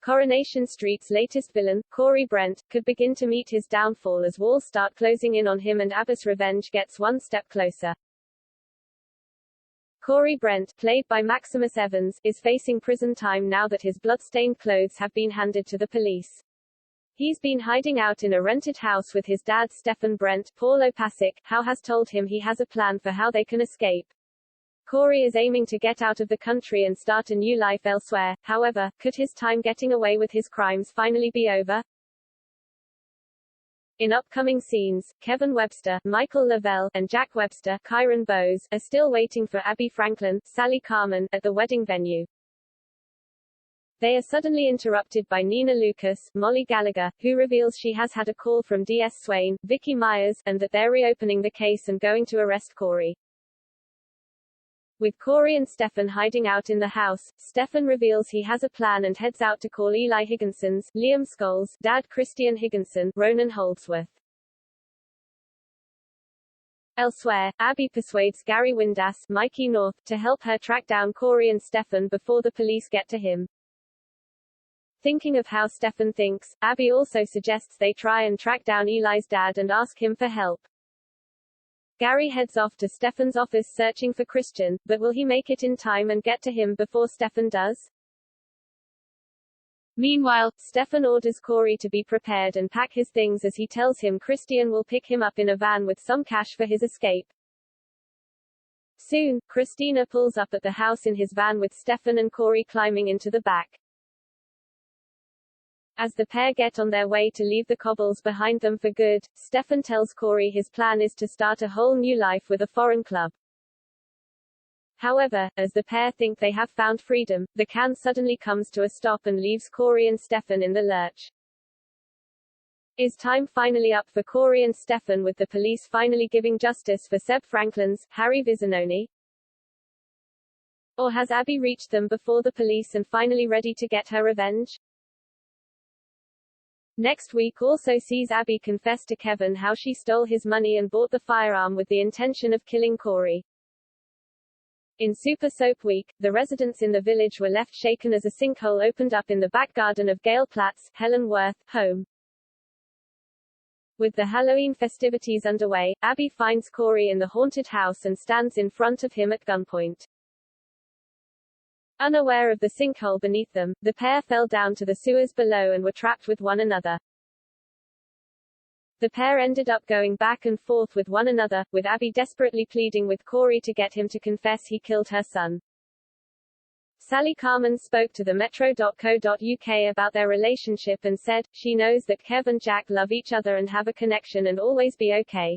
Coronation Street's latest villain, Corey Brent, could begin to meet his downfall as walls start closing in on him and Abby's revenge gets one step closer. Corey Brent, played by Maximus Evans, is facing prison time now that his blood-stained clothes have been handed to the police. He's been hiding out in a rented house with his dad Stephen Brent. Paul Opasek, how has told him he has a plan for how they can escape. Corey is aiming to get out of the country and start a new life elsewhere. However, could his time getting away with his crimes finally be over? In upcoming scenes, Kevin Webster, Michael Lavelle, and Jack Webster, Kyron Bowes, are still waiting for Abby Franklin, Sally Carmen, at the wedding venue. They are suddenly interrupted by Nina Lucas, Molly Gallagher, who reveals she has had a call from D.S. Swain, Vicky Myers, and that they're reopening the case and going to arrest Corey. With Corey and Stefan hiding out in the house, Stefan reveals he has a plan and heads out to call Eli Higginson's, Liam Scholes, dad Christian Higginson, Ronan Holdsworth. Elsewhere, Abby persuades Gary Windass, Mikey North, to help her track down Corey and Stefan before the police get to him. Thinking of how Stefan thinks, Abby also suggests they try and track down Eli's dad and ask him for help. Gary heads off to Stefan's office searching for Christian, but will he make it in time and get to him before Stefan does? Meanwhile, Stefan orders Corey to be prepared and pack his things as he tells him Christian will pick him up in a van with some cash for his escape. Soon, Christina pulls up at the house in his van with Stefan and Corey climbing into the back. As the pair get on their way to leave the cobbles behind them for good, Stefan tells Corey his plan is to start a whole new life with a foreign club. However, as the pair think they have found freedom, the can suddenly comes to a stop and leaves Corey and Stefan in the lurch. Is time finally up for Corey and Stefan, with the police finally giving justice for Seb Franklin's, Harry Vizzanoni? Or has Abby reached them before the police and finally ready to get her revenge? Next week also sees Abby confess to Kevin how she stole his money and bought the firearm with the intention of killing Corey. In Super Soap Week, the residents in the village were left shaken as a sinkhole opened up in the back garden of Gail Platt's, Helen Worth, home. With the Halloween festivities underway, Abby finds Corey in the haunted house and stands in front of him at gunpoint. Unaware of the sinkhole beneath them, the pair fell down to the sewers below and were trapped with one another. The pair ended up going back and forth with one another, with Abby desperately pleading with Corey to get him to confess he killed her son. Sally Carmen spoke to the Metro.co.uk about their relationship and said, she knows that Kev and Jack love each other and have a connection and always be okay.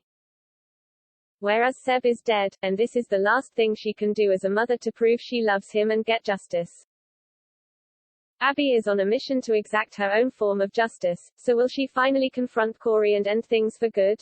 Whereas Seb is dead, and this is the last thing she can do as a mother to prove she loves him and get justice. Abby is on a mission to exact her own form of justice, so will she finally confront Corey and end things for good?